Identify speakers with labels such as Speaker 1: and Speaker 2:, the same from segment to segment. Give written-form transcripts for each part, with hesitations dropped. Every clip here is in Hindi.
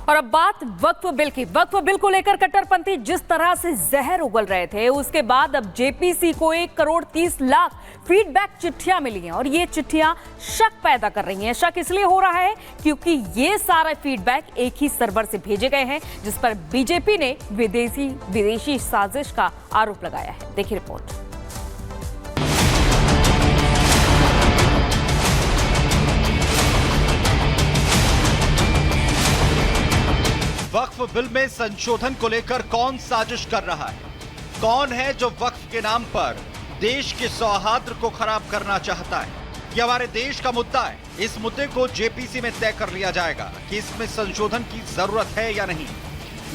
Speaker 1: और अब बात वक्फ बिल की। वक्फ बिल को लेकर कट्टरपंथी जिस तरह से जहर उगल रहे थे, उसके बाद अब जेपीसी को 1,30,00,000 फीडबैक चिट्ठियां मिली हैं और ये चिट्ठियां शक पैदा कर रही हैं। शक इसलिए हो रहा है क्योंकि ये सारे फीडबैक एक ही सर्वर से भेजे गए हैं, जिस पर बीजेपी ने विदेशी साजिश का आरोप लगाया है। देखिए रिपोर्ट।
Speaker 2: वक्फ बिल में संशोधन को लेकर कौन साजिश कर रहा है? कौन है जो वक्फ के नाम पर देश के सौहार्द को खराब करना चाहता है? यह हमारे देश का मुद्दा है। इस मुद्दे को जेपीसी में तय कर लिया जाएगा कि इसमें संशोधन की जरूरत है या नहीं।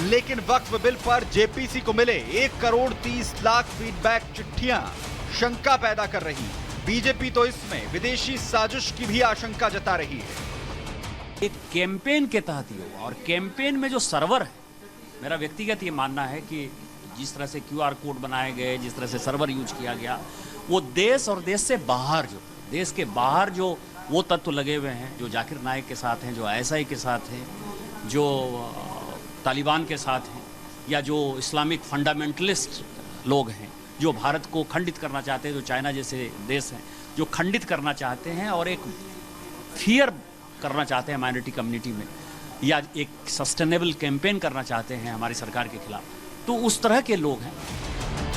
Speaker 2: लेकिन वक्फ बिल पर जेपीसी को मिले 1,30,00,000 फीडबैक चिट्ठियां शंका पैदा कर रही। बीजेपी तो इसमें विदेशी साजिश की भी आशंका जता रही है।
Speaker 3: एक कैंपेन के तहत ही हो, और कैंपेन में जो सर्वर है, मेरा व्यक्तिगत ये मानना है कि जिस तरह से क्यूआर कोड बनाए गए, जिस तरह से सर्वर यूज किया गया, वो देश और देश से बाहर देश के बाहर जो वो तत्व लगे हुए हैं, जो जाकिर नाइक के साथ हैं, जो आईएसआई के साथ हैं, जो तालिबान के साथ हैं, या जो इस्लामिक फंडामेंटलिस्ट लोग हैं, जो भारत को खंडित करना चाहते हैं, जो चाइना जैसे देश हैं जो खंडित करना चाहते हैं और एक फियर करना चाहते हैं माइनॉरिटी कम्युनिटी में, या एक सस्टेनेबल कैंपेन करना चाहते हैं हमारी सरकार के खिलाफ, तो उस तरह के लोग हैं।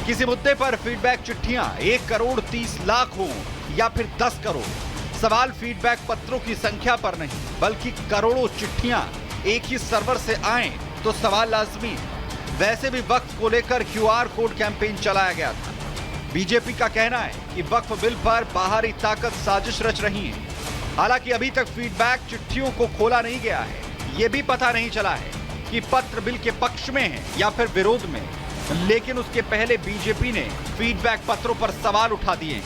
Speaker 2: किसी मुद्दे पर फीडबैक चिट्ठियां 1,30,00,000 हो या फिर 10 करोड़, सवाल फीडबैक पत्रों की संख्या पर नहीं, बल्कि करोड़ों चिट्ठियां एक ही सर्वर से आए तो सवाल लाजमी। वैसे भी वक्फ को लेकर क्यूआर कोड कैंपेन चलाया गया था। बीजेपी का कहना है कि वक्फ बिल पर बाहरी ताकत साजिश रच रही है। हालांकि अभी तक फीडबैक चिट्ठियों को खोला नहीं गया है। यह भी पता नहीं चला है कि पत्र बिल के पक्ष में है या फिर विरोध में। लेकिन उसके पहले बीजेपी ने फीडबैक पत्रों पर सवाल उठा दिए हैं।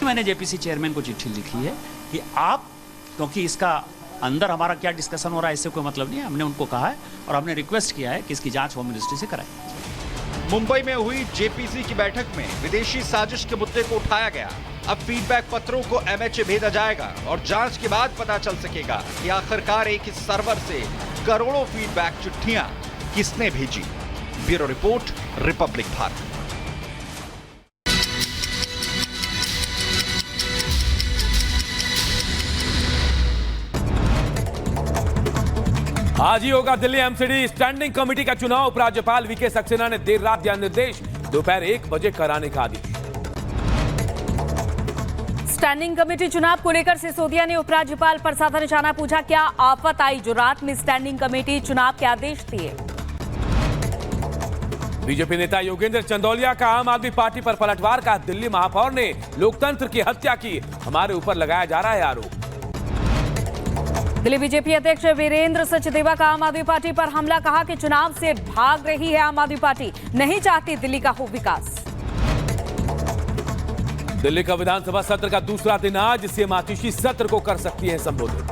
Speaker 3: मैंने जेपीसी चेयरमैन को चिट्ठी लिखी है कि आप, क्योंकि इसका अंदर हमारा क्या डिस्कशन हो रहा है इससे कोई मतलब नहीं है, हमने उनको कहा है और हमने रिक्वेस्ट किया है कि इसकी जांच होम मिनिस्ट्री से कराएं।
Speaker 2: मुंबई में हुई जेपीसी की बैठक में विदेशी साजिश के मुद्दे को उठाया गया। अब फीडबैक पत्रों को एमएचए भेजा जाएगा और जांच के बाद पता चल सकेगा कि आखिरकार एक ही सर्वर से करोड़ों फीडबैक चिट्ठियां किसने भेजी। Bureau report, Republic Bharat.
Speaker 4: आज ही होगा दिल्ली एमसीडी स्टैंडिंग कमेटी का चुनाव। उपराज्यपाल वीके सक्सेना ने देर रात दिया निर्देश, दोपहर 1 बजे कराने का आदेश।
Speaker 1: स्टैंडिंग कमेटी चुनाव को लेकर सिसोदिया ने उपराज्यपाल पर साधा निशाना। पूछा, क्या आफत आई जो रात में स्टैंडिंग कमेटी चुनाव के आदेश दिए।
Speaker 4: बीजेपी नेता योगेंद्र चंदौलिया का आम आदमी पार्टी पर पलटवार का। दिल्ली महापौर ने लोकतंत्र की हत्या की, हमारे ऊपर लगाया जा रहा है आरोप।
Speaker 1: दिल्ली बीजेपी अध्यक्ष वीरेंद्र सचदेवा का आम आदमी पार्टी पर हमला। कहा कि चुनाव से भाग रही है आम आदमी पार्टी, नहीं चाहती दिल्ली का हो विकास।
Speaker 4: दिल्ली का विधानसभा सत्र का दूसरा दिन आज, सीएम आतिशी सत्र को कर सकती है संबोधित।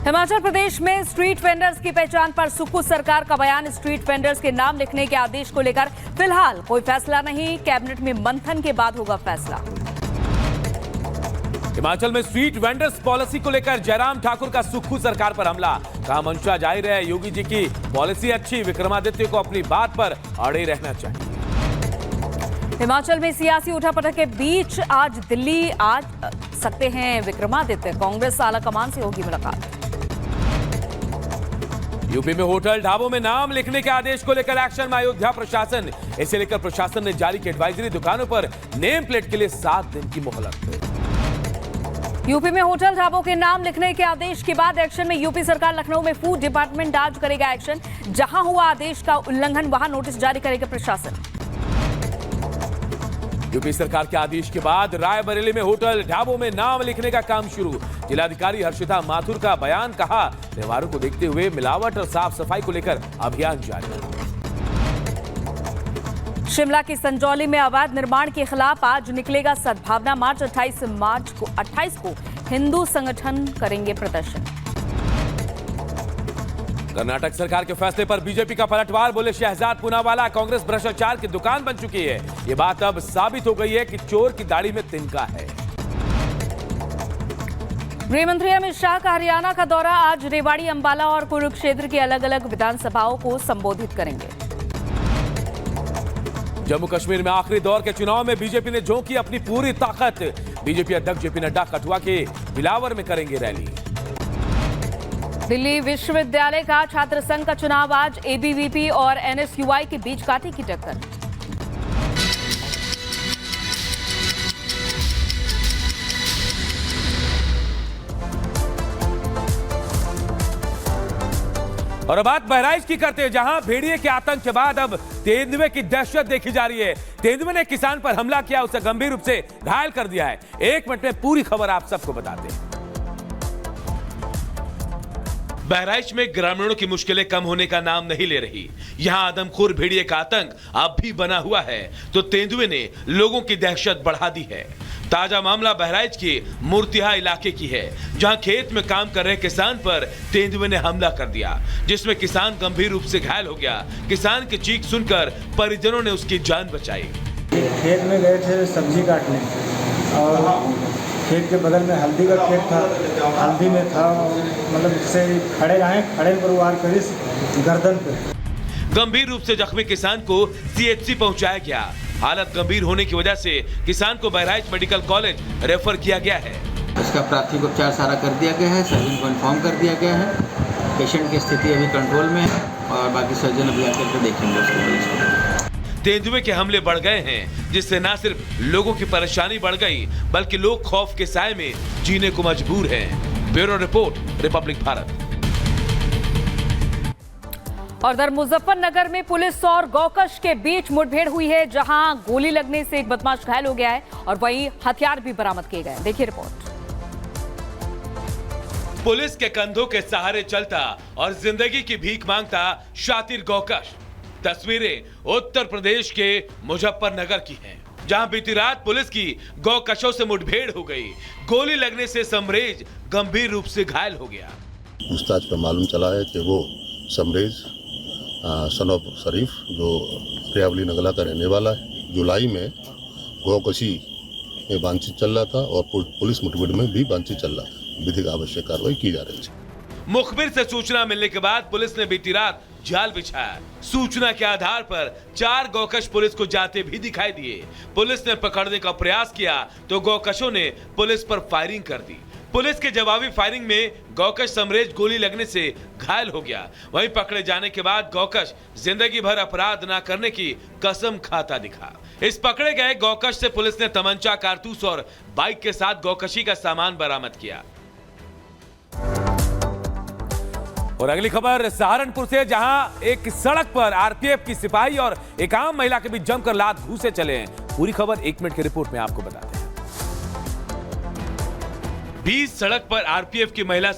Speaker 1: हिमाचल प्रदेश में स्ट्रीट वेंडर्स की पहचान पर सुक्खू सरकार का बयान। स्ट्रीट वेंडर्स के नाम लिखने के आदेश को लेकर फिलहाल कोई फैसला नहीं, कैबिनेट में मंथन के बाद होगा फैसला।
Speaker 4: हिमाचल में स्ट्रीट वेंडर्स पॉलिसी को लेकर जयराम ठाकुर का सुक्खू सरकार पर हमला। कहा, मंशा जाहिर है, योगी जी की पॉलिसी अच्छी, विक्रमादित्य को अपनी बात पर अड़े रहना चाहिए।
Speaker 1: हिमाचल में सियासी उठापटक के बीच आज दिल्ली आ सकते हैं विक्रमादित्य। कांग्रेस आला कमान से होगी मुलाकात।
Speaker 4: यूपी में होटल ढाबों में नाम लिखने के आदेश को लेकर एक्शन में अयोध्या प्रशासन। इसे लेकर प्रशासन ने जारी की एडवाइजरी। दुकानों पर नेम प्लेट के लिए 7 दिन की मोहलत।
Speaker 1: यूपी में होटल ढाबों के नाम लिखने के आदेश के बाद एक्शन में यूपी सरकार। लखनऊ में फूड डिपार्टमेंट आज करेगा एक्शन। जहां हुआ आदेश का उल्लंघन, वहां नोटिस जारी करेगा प्रशासन।
Speaker 4: यूपी सरकार के आदेश के बाद रायबरेली में होटल ढाबों में नाम लिखने का काम शुरू। जिलाधिकारी हर्षिता माथुर का बयान। कहा, त्योहारों को देखते हुए मिलावट और साफ सफाई को लेकर अभियान जारी।
Speaker 1: शिमला की संजौली में अवैध निर्माण के खिलाफ आज निकलेगा सद्भावना मार्च। 28 को हिंदू संगठन करेंगे प्रदर्शन।
Speaker 4: कर्नाटक सरकार के फैसले पर बीजेपी का पलटवार। बोले शहजाद पूनावाला, कांग्रेस भ्रष्टाचार की दुकान बन चुकी है। ये बात अब साबित हो गई है कि चोर की दाढ़ी में तिनका है।
Speaker 1: गृह मंत्री अमित शाह का हरियाणा का दौरा। आज रेवाड़ी, अंबाला और कुरुक्षेत्र की अलग अलग विधानसभाओं को संबोधित करेंगे।
Speaker 4: जम्मू कश्मीर में आखिरी दौर के चुनाव में बीजेपी ने झोंकी अपनी पूरी ताकत। बीजेपी अध्यक्ष जेपी नड्डा कठुआ के बिलावर में करेंगे रैली।
Speaker 1: दिल्ली विश्वविद्यालय का छात्र संघ का चुनाव आज। एबीवीपी और एनएसयूआई के बीच कांटे की टक्कर।
Speaker 4: और अब बात बहराइच की करते हैं, जहां भेड़िए के आतंक के बाद अब तेंदुए की दहशत देखी जा रही है। तेंदुए ने किसान पर हमला किया, उसे गंभीर रूप से घायल कर दिया है। 1 मिनट में पूरी खबर आप सबको बताते हैं। बहराइच में ग्रामीणों की मुश्किलें कम होने का नाम नहीं ले रही। यहां आदमखोर भेड़िए का आतंक अब भी बना हुआ है, तो तेंदुए ने लोगों की दहशत बढ़ा दी है। ताजा मामला बहराइच के मूर्तिहा इलाके की है, जहां खेत में काम कर रहे किसान पर तेंदुए ने हमला कर दिया, जिसमें किसान गंभीर रूप से घायल हो गया। किसान की चीख सुनकर परिजनों ने उसकी जान बचाई।
Speaker 5: खेत में गए थे सब्जी काटने, और खेत के बगल में हल्दी का खेत था। हल्दी में था, मतलब से खड़े पर वार करी गर्दन पे।
Speaker 4: गंभीर रूप से जख्मी किसान को सीएचसी पहुंचाया गया। हालत गंभीर होने की वजह से किसान को बहराइच मेडिकल कॉलेज रेफर किया गया है।
Speaker 6: इसका प्राथमिक उपचार सारा कर दिया गया है, सर्जन को इन्फॉर्म कर दिया गया है। पेशेंट की स्थिति अभी कंट्रोल में है और बाकी सर्जन अभी आकर के देखेंगे उसको।
Speaker 4: तेंदुए के हमले बढ़ गए हैं, जिससे न सिर्फ लोगों की परेशानी बढ़ गई, बल्कि लोग खौफ के साए में जीने को मजबूर हैं। Bureau report, Republic Bharat.
Speaker 1: और उधर मुजफ्फरनगर में पुलिस और गौकश के बीच मुठभेड़ हुई है, जहां गोली लगने से एक बदमाश घायल हो गया है और वहीं हथियार भी बरामद किए गए। देखिए रिपोर्ट।
Speaker 4: पुलिस के कंधों के सहारे चलता और जिंदगी की भीख मांगता शातिर गौकश। तस्वीरें उत्तर प्रदेश के मुजफ्फरनगर की हैं, जहां बीती रात पुलिस की गौकशों से मुठभेड़ हो गई। गोली लगने से समरेज गंभीर रूप से घायल हो गया।
Speaker 7: पूछताछ पर मालूम चला है कि वो समरेज सन ऑफ शरीफ, जो रेवाड़ी नगला का रहने वाला है, जुलाई में गौकशी में वांछित चल रहा था और पुलिस मुठभेड़ में भी वांछित चल रहा था। विधिक आवश्यक कार्रवाई की जा रही है।
Speaker 4: मुखबिर से सूचना मिलने के बाद पुलिस ने बीती रात जाल बिछाया। सूचना के आधार पर 4 गौकश पुलिस को जाते भी दिखाई दिए। पुलिस ने पकड़ने का प्रयास किया तो गौकशों ने पुलिस पर फायरिंग कर दी। पुलिस के जवाबी फायरिंग में गौकश समरेज गोली लगने से घायल हो गया। वहीं पकड़े जाने के बाद गौकश जिंदगी भर अपराध न करने की कसम खाता दिखा। इस पकड़े गए गौकश से पुलिस ने तमंचा, कारतूस और बाइक के साथ गौकशी का सामान बरामद किया। और अगली खबर सहारनपुर से, जहां एक सड़क पर आरपीएफ की सिपाही और एक आम महिला के बीच जमकर लात घूसे चले हैं। पूरी खबर 1 मिनट की रिपोर्ट में आपको बताते हैं। 20 सड़क पर आरपीएफ की महिला